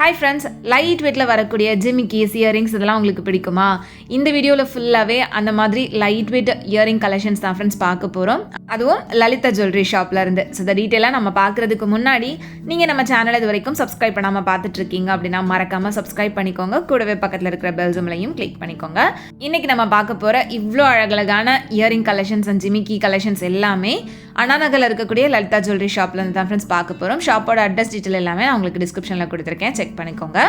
Hi friends, light வெயிட்டில் வரக்கூடிய ஜிமிக்கீஸ், earrings இதெல்லாம் உங்களுக்கு பிடிக்குமா? இந்த வீடியோவில் ஃபுல்லாகவே அந்த மாதிரி லைட் வெயிட் இயரிங் கலெக்ஷன்ஸ் தான் ஃப்ரெண்ட்ஸ் பார்க்க போகிறோம். அதுவும் லலிதா ஜுவல்லரி ஷாப்பில் இருந்து. ஸோ இந்த டீட்டெயிலாக நம்ம பார்க்குறதுக்கு முன்னாடி நீங்கள் நம்ம சேனலை இது வரைக்கும் சப்ஸ்கிரைப் பண்ணாமல் பார்த்துட்ருக்கீங்க அப்படின்னா மறக்காமல் சப்ஸ்கிரைப் பண்ணிக்கோங்க. கூடவே பக்கத்தில் இருக்கிற பெல் சிம்பலையும் கிளிக் பண்ணிக்கோங்க. இன்றைக்கி நம்ம பார்க்க போகிற இவ்வளோ அழகழகான இயரிங் கலெக்ஷன்ஸ் அண்ட் ஜிமிக்கி கலெக்ஷன்ஸ் எல்லாமே அண்ணா நகரில் இருக்கக்கூடிய லலிதா ஜுவல்லரி ஷாப்பில் இருந்து தான் ஃப்ரெண்ட்ஸ் பார்க்க போகிறோம். ஷாப்போட அட்ரஸ் டீட்டெயில் எல்லாமே நான் உங்களுக்கு டிஸ்கிரிப்ஷனில் கொடுத்துருக்கேன், செக் பண்ணிக்கோங்க.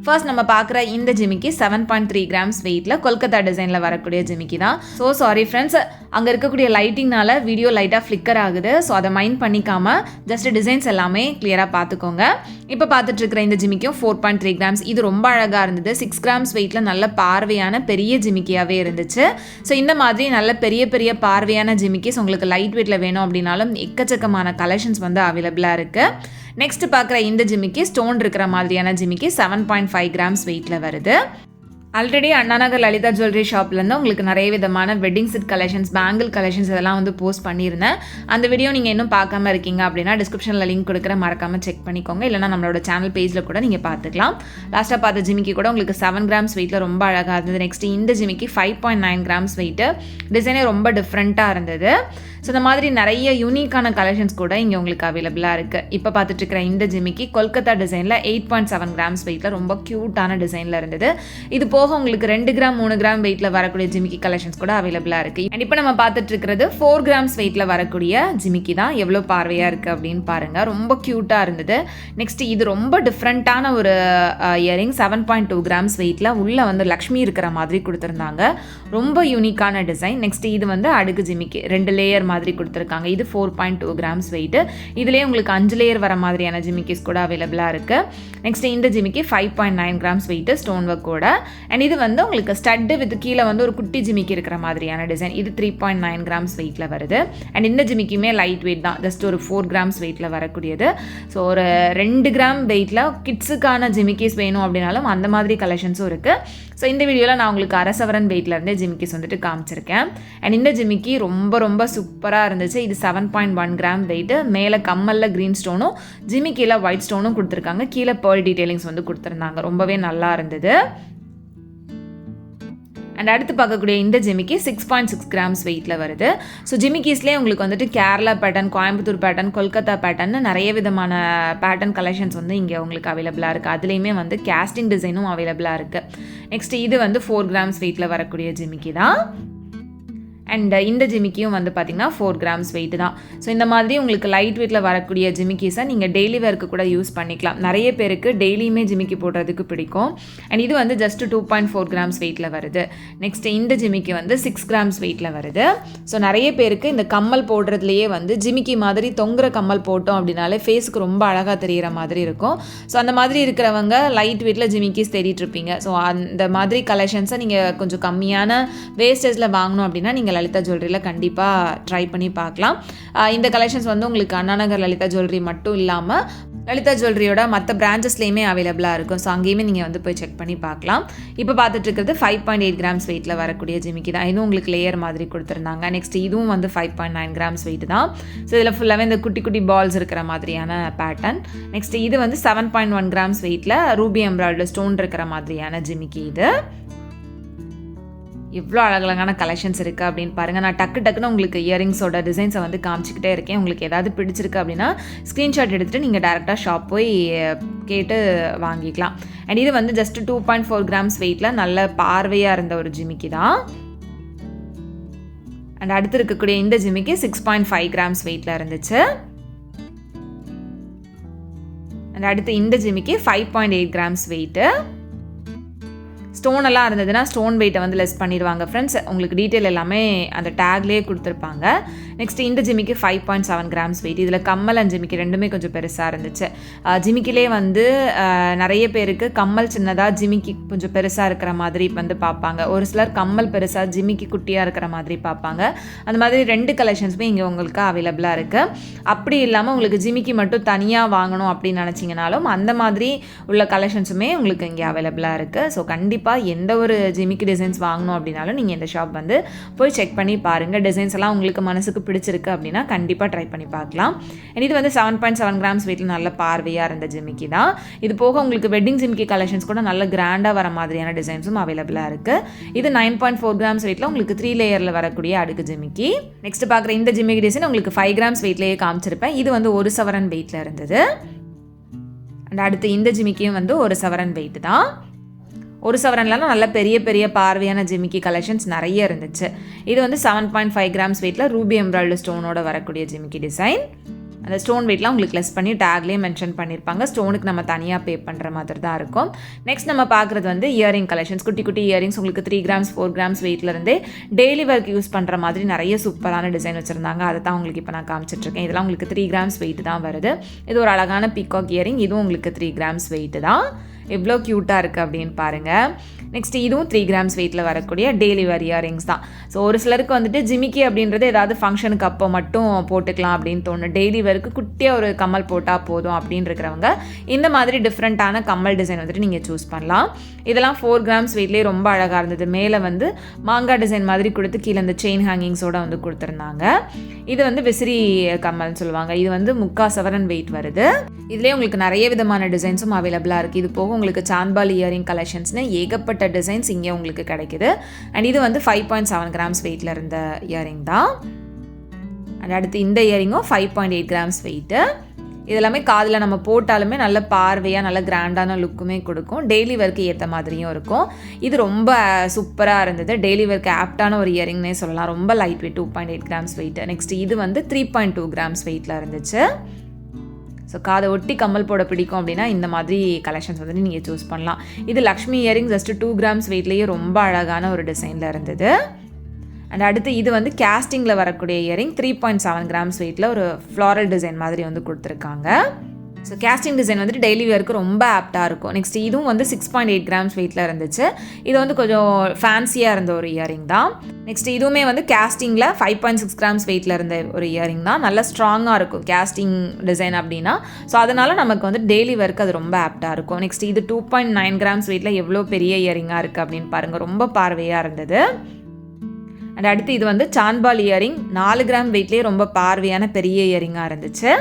ஃபர்ஸ்ட் நம்ம பார்க்குற இந்த ஜிமிக்கி 7.3 கிராம்ஸ் வெயிட்டில் கொல்கத்தா டிசைனில் வரக்கூடிய ஜிமிக்கி தான். ஸோ சாரி ஃப்ரெண்ட்ஸ், அங்கே இருக்கக்கூடிய லைட்டிங்னால வீடியோ லைட்டாக ஃப்ளிக்கர் ஆகுது. ஸோ அதை மைண்ட் பண்ணிக்காமல் ஜஸ்ட் டிசைன்ஸ் எல்லாமே கிளியராக பார்த்துக்கோங்க. இப்போ பார்த்துட்டு இருக்கிற இந்த ஜிமிக்கியும் 4.3 கிராம்ஸ். இது ரொம்ப அழகாக இருந்தது. 6 கிராம்ஸ் வெயிட்டில் நல்ல பார்வையான பெரிய ஜிமிக்கியாகவே இருந்துச்சு. ஸோ இந்த மாதிரி நல்ல பெரிய பெரிய பார்வையான ஜிமிக்கிஸ் உங்களுக்கு லைட் வெயிட்டில் வேணும் அப்படின்னாலும் எக்கச்சக்கமான கலெக்ஷன்ஸ் வந்து அவைலபிளாக இருக்குது. நெக்ஸ்ட் பார்க்குற இந்த ஜிமிக்கி ஸ்டோன் இருக்கிற மாதிரியான ஜிமிக்கி 7.5 கிராம்ஸ் வெயிட்டில் வருது. ஆல்ரெடி அண்ணா நகர் லலிதா ஜுவல்லரி ஷாப்லேருந்து உங்களுக்கு நிறைய விதமான wedding set collections, bangle collections இதெல்லாம் வந்து போஸ்ட் பண்ணியிருந்தேன். அந்த வீடியோ நீங்கள் இன்னும் பார்க்காம இருக்கீங்க அப்படின்னா டிஸ்கிரிப்ஷனில் லிங்க் கொடுக்குற, மறக்காமல் செக் பண்ணிக்கோங்க. இல்லைனா நம்மளோட சேனல் பேஜில் கூட நீங்கள் பார்த்துக்கலாம். லாஸ்ட்டாக பார்த்த ஜிமிக்கி கூட உங்களுக்கு 7 கிராம்ஸ் வெயிட்டில் ரொம்ப அழகாக இருந்தது. நெக்ஸ்ட் இந்த ஜிமிக்கி 5.9 கிராம்ஸ் வெயிட்டு. டிசைனே ரொம்ப டிஃப்ரெண்ட்டாக இருந்தது. ஸோ இந்த மாதிரி நிறைய யூனிக்கான கலெக்ஷன்ஸ் கூட இங்கே உங்களுக்கு அவைலபிளாக இருக்குது. இப்போ பார்த்துட்டு இருக்கிற இந்த ஜிமிக்கி கொல்கத்தா டிசைனில் 8.7 கிராம்ஸ் வெயிட்டில் ரொம்ப க்யூட்டான டிசைனில் இருந்தது. இது போக உங்களுக்கு 2 கிராம் 3 கிராம் வெயிட்டில் வரக்கூடிய ஜிமிக்கி கலெக்ஷன்ஸ் கூட அவைலபிளாக இருக்குது. அண்ட் இப்போ நம்ம பார்த்துட்டு இருக்கிறது 4 கிராம்ஸ் வெயிட்டில் வரக்கூடிய ஜிமிக்கி தான். எவ்வளோ பார்வையாக இருக்குது அப்படின்னு பாருங்கள், ரொம்ப க்யூட்டாக இருந்தது. நெக்ஸ்ட் இது ரொம்ப டிஃப்ரெண்ட்டான ஒரு இயரிங் 7.2 கிராம்ஸ் வெயிட்டில் உள்ளே வந்து லக்ஷ்மி இருக்கிற மாதிரி கொடுத்துருந்தாங்க. ரொம்ப யூனிக்கான டிசைன். நெக்ஸ்ட் இது வந்து அடுக்கு ஜிமிக்கி 2 லேயர் மாதிரி கொடுத்துருக்காங்க. இது 4.2 கிராம்ஸ் வெயிட்டு. இதுலேயே உங்களுக்கு 5 லேயர் வர மாதிரியான ஜிமிக்கிஸ் கூட அவைலபிளாக இருக்குது. நெக்ஸ்ட் இந்த ஜிமிக்கி 5.9 கிராம்ஸ் வெயிட்டு, ஸ்டோன் ஒர்க் கூட. அண்ட் இது வந்து உங்களுக்கு ஸ்டட்டு வித் கீழே வந்து ஒரு குட்டி ஜிமிக்கி இருக்கிற மாதிரியான டிசைன். இது 3.9 கிராம்ஸ் வெயிட்டில் வருது. அண்ட் இந்த ஜிமிக்கியுமே லைட் வெயிட் தான், ஜஸ்ட் ஒரு 4 கிராம்ஸ் வெயிட்டில் வரக்கூடியது. ஸோ ஒரு 2 கிராம் வெயிட்டில் கிட்ஸுக்கான ஜிமிக்கிஸ் வேணும் அப்படின்னாலும் அந்த மாதிரி கலெக்ஷன்ஸும் இருக்குது. ஸோ இந்த வீடியோவில் நான் உங்களுக்கு அரசவரன் வெயிட்லேருந்தே ஜிமிக்கிஸ் வந்துட்டு காமிச்சிருக்கேன். அண்ட் இந்த ஜிமிக்கி ரொம்ப ரொம்ப சூப்பராக இருந்துச்சு. இது 7.1 கிராம் வெயிட்டு. மேலே கம்மலில் க்ரீன் ஸ்டோனும் ஜிமிக்கியில் ஒயிட் ஸ்டோனும் கொடுத்துருக்காங்க. கீழே பேர்ல் டீட்டெயிலிங்ஸ் வந்து கொடுத்துருந்தாங்க. ரொம்பவே நல்லா இருந்தது. அண்ட் அடுத்து பார்க்கக்கூடிய இந்த ஜிமிக்கி 6.6 கிராம்ஸ் வெயிட்டில் வருது. ஸோ ஜிமிக்கிஸ்லேயே உங்களுக்கு வந்துட்டு Kerala pattern, Coimbatore pattern, Kolkata pattern நிறைய விதமான பேட்டர்ன் கலெக்ஷன்ஸ் வந்து இங்கே உங்களுக்கு அவைலபிளாக இருக்குது. அதுலேயுமே வந்து கேஸ்டிங் டிசைனும் அவைலபிளாக இருக்குது. நெக்ஸ்ட் இது வந்து 4 கிராம்ஸ் வெயிட்டில் வரக்கூடிய ஜிமிக்கி தான். அண்ட் இந்த ஜிமிக்கியும் வந்து பார்த்திங்கன்னா 4 கிராம்ஸ் வெயிட் தான். ஸோ இந்த மாதிரி உங்களுக்கு லைட் வெயிட்டில் வரக்கூடிய ஜிமிக்கிஸை நீங்கள் டெய்லி வேர்க்கு கூட யூஸ் பண்ணிக்கலாம். நிறைய பேருக்கு டெய்லியுமே ஜிமிக்கி போடுறதுக்கு பிடிக்கும். அண்ட் இது வந்து ஜஸ்ட் 2.4 கிராம்ஸ் வெயிட்டில் வருது. நெக்ஸ்ட் இந்த ஜிமிக்கி வந்து 6 கிராம்ஸ் வெயிட்டில் வருது. ஸோ நிறைய பேருக்கு இந்த கம்மல் போடுறதுலையே வந்து ஜிமிக்கி மாதிரி தொங்குற கம்மல் போட்டோம் அப்படின்னாலே ஃபேஸுக்கு ரொம்ப அழகாக தெரிகிற மாதிரி இருக்கும். ஸோ அந்த மாதிரி இருக்கிறவங்க லைட் வெயிட்டில் ஜிமிக்கிஸ் தேடிட்டு இருப்பீங்க. ஸோ அந்த மாதிரி கலெக்ஷன்ஸை நீங்கள் கொஞ்சம் கம்மியான வேஸ்டேஜில் வாங்கணும் அப்படின்னா நீங்கள் லலிதா ஜுவல்லரியில் கண்டிப்பாக ட்ரை பண்ணி பார்க்கலாம். இந்த கலெக்ஷன்ஸ் வந்து உங்களுக்கு அண்ணா நகர் லலிதா ஜுவல்லரி மட்டும் இல்லாமல் லலிதா ஜுவல்லரியோட மற்ற பிரான்ச்சஸ்லேயுமே அவைலபிளாக இருக்கும். ஸோ அங்கேயுமே நீங்கள் வந்து போய் செக் பண்ணி பார்க்கலாம். இப்போ பார்த்துட்டு இருக்கிறது 5.8 கிராம்ஸ் வெயிட்டில் வரக்கூடிய ஜிமிக்கி தான். இதுவும் உங்களுக்கு லேயர் மாதிரி கொடுத்துருந்தாங்க. நெக்ஸ்ட் இதுவும் வந்து 5.9 கிராம்ஸ் வெயிட் தான். ஸோ இதில் ஃபுல்லாகவே இந்த குட்டி குட்டி பால்ஸ் இருக்கிற மாதிரியான பேட்டர்ன். நெக்ஸ்ட் இது வந்து 7.1 கிராம்ஸ் வெயிட்டில் ரூபி எம்ப்ராய்டரி ஸ்டோன் இருக்கிற மாதிரியான ஜிமிக்கி. இது எவ்வளோ அழகழகான கலெக்ஷன்ஸ் இருக்குது அப்படின்னு பாருங்கள். நான் டக்குன்னு உங்களுக்கு இயரிங்ஸோட டிசைன்ஸை வந்து காமிச்சிக்கிட்டே இருக்கேன். உங்களுக்கு ஏதாவது பிடிச்சிருக்கு அப்படின்னா ஸ்க்ரீன்ஷாட் எடுத்துகிட்டு நீங்கள் டேரெக்டாக ஷாப் போய் கேட்டு வாங்கிக்கலாம். அண்ட் இது வந்து ஜஸ்ட் 2.4 கிராம்ஸ் வெயிட்டில் நல்ல பார்வையாக இருந்த ஒரு ஜிமிக்கி தான். அண்ட் அடுத்து இருக்கக்கூடிய இந்த ஜிமிக்கி 6.5 கிராம்ஸ் வெயிட்டில் இருந்துச்சு. அண்ட் அடுத்து இந்த ஜிமிக்கி 5.8 கிராம்ஸ் வெயிட்டு. ஸ்டோன் எல்லாம் இருந்ததுன்னா ஸ்டோன் வெயிட்டை வந்து லெஸ் பண்ணிடுவாங்க ஃப்ரெண்ட்ஸ். உங்களுக்கு டீட்டெயில் எல்லாமே அந்த டேக்லேயே கொடுத்துருப்பாங்க. நெக்ஸ்ட் இந்த ஜிமிக்கி 5.7 கிராம்ஸ் வெயிட். இதில் கம்மல் அண்ட் ஜிமிக்கி ரெண்டுமே கொஞ்சம் பெருசாக இருந்துச்சு. ஜிமிக்கிலே வந்து நிறைய பேருக்கு கம்மல் சின்னதாக ஜிமிக்கி கொஞ்சம் பெருசாக இருக்கிற மாதிரி வந்து பார்ப்பாங்க. ஒரு சிலர் கம்மல் பெருசாக ஜிமிக்கி குட்டியாக இருக்கிற மாதிரி பார்ப்பாங்க. அந்த மாதிரி 2 கலெக்ஷன்ஸுமே இங்கே உங்களுக்கு அவைலபிளாக இருக்குது. அப்படி இல்லாமல் உங்களுக்கு ஜிமிக்கி மட்டும் தனியாக வாங்கணும் அப்படின்னு நினச்சிங்கனாலும் அந்த மாதிரி உள்ள கலெக்ஷன்ஸுமே உங்களுக்கு இங்கே அவைலபிளாக இருக்குது. ஸோ கண்டிப்பாக கண்டிப்பாக எந்த ஒரு ஜிமிக்கி டிசைன்ஸ் வாங்கணும் அப்படின்னாலும் நீங்கள் இந்த ஷாப் வந்து போய் செக் பண்ணி பாருங்கள். டிசைன்ஸ் எல்லாம் உங்களுக்கு மனசுக்கு பிடிச்சிருக்கு அப்படின்னா கண்டிப்பாக ட்ரை பண்ணி பார்க்கலாம். அண்ட் இது வந்து 7.7 கிராம்ஸ் வெயிட்டில் நல்ல பார்வையாக இருந்த ஜிமிக்கி தான். இது போக உங்களுக்கு வெட்டிங் ஜிமிக்கி கலெக்ஷன்ஸ் கூட நல்ல கிராண்டாக வர மாதிரியான டிசைன்ஸும் அவைலபிளாக இருக்குது. இது 9.4 கிராம்ஸ் வெயிட்டில் உங்களுக்கு 3 லேயரில் வரக்கூடிய அடுக்கு ஜிமிக்கி. நெக்ஸ்ட் பார்க்குற இந்த ஜிமிக்கி டிசைன் உங்களுக்கு 5 கிராம்ஸ் வெயிட்லேயே காமிச்சிருப்பேன். இது வந்து 1 சவரன் வெயிட்டில் இருந்தது. அண்ட் அடுத்து இந்த ஜிமிக்கியும் வந்து 1 சவரன் வெயிட் தான். 1 சவரன்லாம் நல்ல பெரிய பெரிய பார்வையான ஜிமிக்கி கலெக்ஷன்ஸ் நிறைய இருந்துச்சு. இது வந்து 7.5 கிராம்ஸ் வெயிட்டில் ரூபி எம்ப்ராய்டரி ஸ்டோனோட வரக்கூடிய ஜிமிக்கி டிசைன். அந்த ஸ்டோன் வெயிட்லாம் உங்களுக்கு லெஸ் பண்ணி டேக்லேயே மென்ஷன் பண்ணியிருப்பாங்க. ஸ்டோனுக்கு நம்ம தனியாக பே பண்ணுற மாதிரி தான் இருக்கும். நெக்ஸ்ட் நம்ம பார்க்குறது வந்து இயரிங் கலெக்ஷன்ஸ். குட்டி குட்டி இயரிங்ஸ் உங்களுக்கு 3 கிராம்ஸ் 4 கிராம்ஸ் வெயிட்லேருந்தே டெய்லி ஒர்க் யூஸ் பண்ணுற மாதிரி நிறைய சூப்பரான டிசைன் வச்சுருந்தாங்க. அதை தான் உங்களுக்கு இப்போ நான் காமிச்சிட்ருக்கேன். இதெல்லாம் உங்களுக்கு 3 கிராம்ஸ் வெயிட் தான் வருது. இது ஒரு அழகான பீகாக் இயரிங். இதுவும் உங்களுக்கு 3 கிராம்ஸ் வெயிட்டு தான். எவ்வளோ க்யூட்டாக இருக்குது அப்படின்னு பாருங்கள். நெக்ஸ்ட் இதுவும் 3 கிராம்ஸ் வெயிட்டில் வரக்கூடிய டெய்லி வேர் இயரிங்ஸ் தான். ஸோ ஒரு சிலருக்கு வந்துட்டு ஜிமிக்கி அப்படின்றது ஏதாவது ஃபங்க்ஷனுக்கு அப்போ மட்டும் போட்டுக்கலாம் அப்படின்னு தோணும். டெய்லி வேருக்கு குட்டியாக ஒரு கம்மல் போட்டால் போதும் அப்படின்னு இருக்கிறவங்க இந்த மாதிரி டிஃப்ரெண்ட்டான கம்மல் டிசைன் வந்துட்டு நீங்கள் சூஸ் பண்ணலாம். இதெல்லாம் 4 கிராம்ஸ் வெயிட்லேயே ரொம்ப அழகாக இருந்தது. மேலே வந்து மாங்காய் டிசைன் மாதிரி கொடுத்து கீழே இந்த செயின் ஹேங்கிங்ஸோடு வந்து கொடுத்துருந்தாங்க. இது வந்து விசிறி கம்மல்னு சொல்லுவாங்க. இது வந்து 3/4 சவரன் வெயிட் வருது. இதுலேயே உங்களுக்கு நிறைய விதமான டிசைன்ஸும் அவைலபிளாக இருக்குது. இது போக உங்களுக்கு சாந்த்பால் இயரிங் கலெக்ஷன்ஸ்னு ஏகப்பட்ட டிசைன்ஸ் இங்கே உங்களுக்கு கிடைக்குது. அண்ட் இது வந்து 5.7 கிராம்ஸ் வெயிட்டில் இருந்த இயரிங் தான். அண்ட் அடுத்து இந்த இயரிங்கும் 5.8 கிராம்ஸ் வெயிட்டு. இதெல்லாமே காதில் நம்ம போட்டாலுமே நல்ல பார்வையாக நல்ல கிராண்டான லுக்குமே கொடுக்கும். டெய்லி ஒர்க்கு ஏற்ற மாதிரியும் இருக்கும். இது ரொம்ப சூப்பராக இருந்தது. டெய்லி ஒர்க்கு ஆப்டான ஒரு இயரிங்னே சொல்லலாம். ரொம்ப light weight 2.8 grams weight. Next இது வந்து 3.2 கிராம்ஸ் வெயிட்டில் இருந்துச்சு. ஸோ காதை ஒட்டி கம்மல் போட பிடிக்கும் அப்படின்னா இந்த மாதிரி கலெக்ஷன்ஸ் வந்துட்டு நீங்கள் சூஸ் பண்ணலாம். இது லக்ஷ்மி இயரிங் ஜஸ்ட் 2 கிராம்ஸ் வெயிட்லேயே ரொம்ப அழகான ஒரு டிசைனில் இருந்தது. அண்ட் அடுத்து இது வந்து கேஸ்டிங்கில் வரக்கூடிய இயரிங் 3.7 கிராம்ஸ் வெயிட்டில் ஒரு ஃப்ளாரல் டிசைன் மாதிரி வந்து கொடுத்துருக்காங்க. ஸோ கேஸ்டிங் டிசைன் வந்துட்டு டெய்லி வேருக்கு ரொம்ப ஆப்டாக இருக்கும். நெக்ஸ்ட் இதுவும் வந்து 6.8 கிராம்ஸ் வெயிட்டில் இருந்துச்சு. இது வந்து கொஞ்சம் ஃபேன்சியாக இருந்த ஒரு இயரிங் தான். நெக்ஸ்ட் இதுவுமே வந்து கேஸ்டிங்கில் 5.6 கிராம்ஸ் வெயிட்டில் இருந்த ஒரு இயரிங் தான். நல்லா ஸ்ட்ராங்காக இருக்கும் கேஸ்டிங் டிசைன் அப்படின்னா. ஸோ அதனால் நமக்கு வந்து டெய்லி வேருக்கு அது ரொம்ப ஆப்டாக இருக்கும். நெக்ஸ்ட் இது 2.9 கிராம்ஸ் வெயிட்டில் எவ்வளோ பெரிய இயரிங்காக இருக்குது அப்படின்னு பாருங்கள். ரொம்ப பார்வையாக இருந்தது. அண்ட் அடுத்து இது வந்து சாந்த்பால் இயரிங் 4 கிராம் வெயிட்லேயே ரொம்ப பார்வையான பெரிய இயரிங்காக இருந்துச்சு.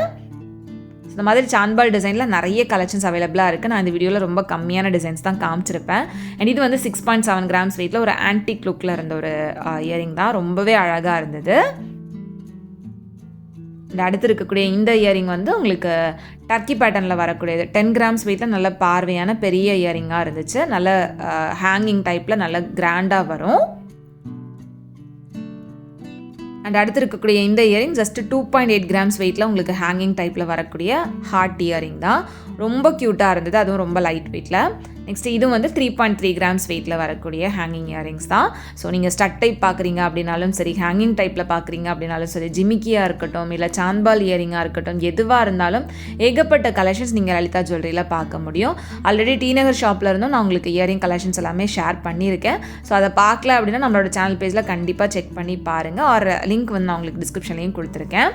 இந்த மாதிரி சாந்த்பால் டிசைனில் நிறைய கலெக்ஷன்ஸ் அவைலபிளாக இருக்குது. நான் இந்த வீடியோவில் ரொம்ப கம்மியான டிசைன்ஸ் தான் காமிச்சிருப்பேன். அண்ட் இது வந்து 6.7 கிராம்ஸ் வெயிட்டில் ஒரு ஆன்டிக் லுக்கில் இருந்த ஒரு இயரிங் தான். ரொம்பவே அழகாக இருந்தது. இந்த அடுத்து இருக்கக்கூடிய இந்த இயரிங் வந்து உங்களுக்கு டர்க்கி பேட்டர்னில் வரக்கூடியது. 10 கிராம்ஸ் வெயிட்டில் நல்ல பார்வையான பெரிய இயரிங்காக இருந்துச்சு. நல்ல ஹேங்கிங் டைப்பில் நல்ல கிராண்டாக வரும். அண்ட் அடுத்து இருக்கக்கூடிய இந்த இயரிங் ஜஸ்ட் 2.8 கிராம்ஸ் வெயிட்டில் உங்களுக்கு ஹேங்கிங் டைப்பில் வரக்கூடிய ஹார்ட் இயரிங் தான். ரொம்ப க்யூட்டாக இருந்தது. அதுவும் ரொம்ப லைட் வெயிட்டில். நெக்ஸ்ட் இதுவும் வந்து 3.3 கிராம்ஸ் வெயிட்டில் வரக்கூடிய ஹேங்கிங் இயரிங்ஸ் தான். ஸோ நீங்கள் ஸ்டட் டைப் பார்க்குறீங்க அப்படின்னாலும் சரி, ஹேங்கிங் டைப்பில் பார்க்குறீங்க அப்படின்னாலும் சரி, ஜிமிக்கியாக இருக்கட்டும் இல்லை சாந்த்பால் இயரிங்காக இருக்கட்டும், எதுவாக இருந்தாலும் ஏகப்பட்ட கலெக்ஷன்ஸ் நீங்கள் லலிதா ஜுவல்லரியில் பார்க்க முடியும். ஆல்ரெடி டிநகர் ஷாப்பில் இருந்தும் நான் உங்களுக்கு இயரிங் கலெக்ஷன்ஸ் எல்லாமே ஷேர் பண்ணியிருக்கேன். ஸோ அதை பார்க்கல அப்படின்னா நம்மளோட சேனல் பேஜில் கண்டிப்பாக செக் பண்ணி பாருங்கள். ஒரு லிங்க் வந்து நான் உங்களுக்கு டிஸ்கிரிப்ஷன்லேயும் கொடுத்துருக்கேன்.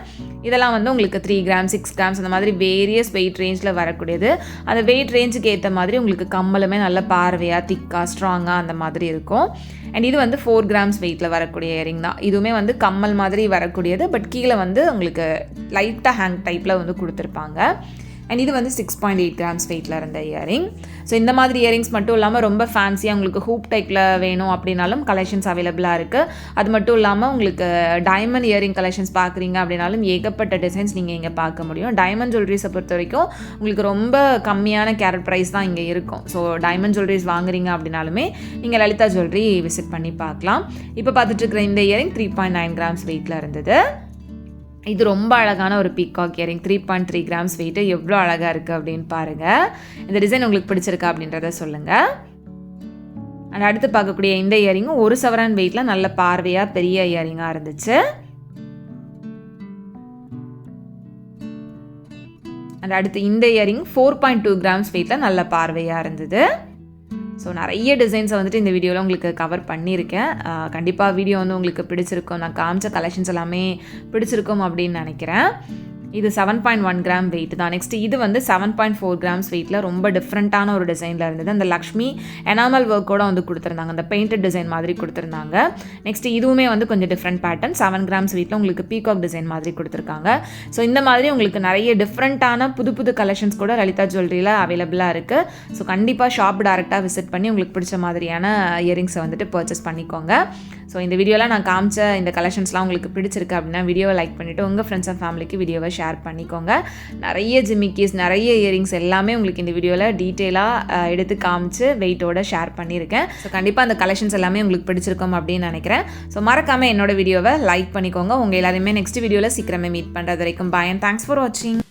இதெல்லாம் வந்து உங்களுக்கு 3 கிராம்ஸ் 6 கிராம்ஸ் அந்த மாதிரி வேரியஸ் வெயிட் ரேஞ்சில் வரக்கூடியது. அந்த வெயிட் ரேஞ்சுக்கு ஏற்ற மாதிரி உங்களுக்கு கம்மலுமே நல்ல பார்வையாக திக்காக ஸ்ட்ராங்காக அந்த மாதிரி இருக்கும். அண்ட் இது வந்து 4 கிராம்ஸ் வெயிட்டில் வரக்கூடிய இயரிங் தான். இதுவுமே வந்து கம்மல் மாதிரி வரக்கூடியது. பட் கீழே வந்து உங்களுக்கு லைட்டாக ஹேங் டைப்பில் வந்து கொடுத்துருப்பாங்க. அண்ட் இது வந்து 6.8 கிராம்ஸ் வெயிட்டில் இருந்த இயரிங். ஸோ இந்த மாதிரி இயரிங்ஸ் மட்டும் இல்லாமல் ரொம்ப ஃபேன்சியாக உங்களுக்கு ஹூப் டைப்பில் வேணும் அப்படின்னாலும் கலெக்ஷன்ஸ் அவைலபிளாக இருக்குது. அது மட்டும் இல்லாமல் உங்களுக்கு டைமண்ட் இயரிங் கலெக்ஷன்ஸ் பார்க்குறீங்க அப்படின்னாலும் ஏகப்பட்ட டிசைன்ஸ் நீங்கள் இங்கே பார்க்க முடியும். டைமண்ட் ஜுவல்லரிஸை பொறுத்த வரைக்கும் உங்களுக்கு ரொம்ப கம்மியான கேரட் ப்ரைஸ் தான் இங்கே இருக்கும். ஸோ டைமண்ட் ஜுவல்லரிஸ் வாங்குறீங்க அப்படின்னாலுமே நீங்கள் லலிதா ஜுவல்லரி விசிட் பண்ணி பார்க்கலாம். இப்போ பார்த்துட்டு இருக்கிற இந்த இயரிங் 3.9 கிராம்ஸ் வெயிட்டில் இருந்தது. இது ரொம்ப அழகான ஒரு பீகாக் இயரிங். 3.3 grams weight. எவ்வளோ அழகாக இருக்குது அப்படின்னு பாருங்கள். இந்த டிசைன் உங்களுக்கு பிடிச்சிருக்கா அப்படின்றத சொல்லுங்கள். அண்ட் அடுத்து பார்க்கக்கூடிய இந்த இயரிங்கும் 1 சவரன் வெயிட்டில் நல்ல பார்வையாக பெரிய இயரிங்காக இருந்துச்சு. அண்ட் அடுத்து இந்த இயரிங் 4.2 கிராம்ஸ் வெயிட்டில் நல்ல பார்வையாக இருந்தது. ஸோ நிறைய டிசைன்ஸை வந்துட்டு இந்த வீடியோவில் உங்களுக்கு கவர் பண்ணியிருக்கேன். கண்டிப்பாக வீடியோ வந்து உங்களுக்கு பிடிச்சிருக்கும். நான் காமிச்ச கலெக்ஷன்ஸ் எல்லாமே பிடிச்சிருக்கும் அப்படின்னு நினைக்கிறேன். இது 7.1 கிராம் வெயிட் தான். நெக்ஸ்ட் இது வந்து 7.4 கிராம்ஸ் வெயிட்டில் ரொம்ப டிஃப்ரெண்ட்டான ஒரு டிசைனில் இருந்தது. அந்த லக்ஷ்மி எனாமல் ஒர்க்கோட வந்து கொடுத்துருந்தாங்க, அந்த பெயிண்டட் டிசைன் மாதிரி கொடுத்துருந்தாங்க. நெக்ஸ்ட் இதுவுமே வந்து கொஞ்சம் டிஃப்ரெண்ட் பேட்டர்ன், 7 கிராம்ஸ் வெயிட்டில் உங்களுக்கு பீகாக் டிசைன் மாதிரி கொடுத்துருக்காங்க. ஸோ இந்த மாதிரி உங்களுக்கு நிறைய டிஃப்ரெண்ட்டான புது புது கலெக்ஷன்ஸ் கூட லலிதா ஜுவல்லரியில் அவைலபிளாக இருக்குது. ஸோ கண்டிப்பாக ஷாப் டேரெக்டாக விசிட் பண்ணி உங்களுக்கு பிடிச்ச மாதிரியான இயரிங்ஸை வந்துட்டு பர்ச்சேஸ் பண்ணிக்கோங்க. ஸோ இந்த வீடியோவில் நான் காமிச்ச இந்த கலெக்ஷன்ஸ்லாம் உங்களுக்கு பிடிச்சிருக்கு அப்படின்னா வீடியோவை லைக் பண்ணிவிட்டு உங்கள் ஃப்ரெண்ட்ஸ் அண்ட் ஃபேமிலிக்கு வீடியோவை ஷேர் பண்ணிக்கோங்க. நிறைய ஜிமிக்கீஸ், நிறைய இயரிங்ஸ் எல்லாமே உங்களுக்கு இந்த வீடியோவில் டீட்டெயிலாக எடுத்து காமிச்சு வெயிட்டோட ஷேர் பண்ணியிருக்கேன். ஸோ கண்டிப்பாக அந்த கலெக்ஷன்ஸ் எல்லாமே உங்களுக்கு பிடிச்சிருக்கும் அப்படின்னு நினைக்கிறேன். ஸோ மறக்காமல் என்னோட வீடியோவை லைக் பண்ணிக்கோங்க. உங்கள் எல்லாரையுமே நெக்ஸ்ட் வீடியோவில் சீக்கிரமே மீட் பண்ணுறது வரைக்கும் பாய் அண்ட் தேங்க்ஸ் ஃபார் வாட்சிங்.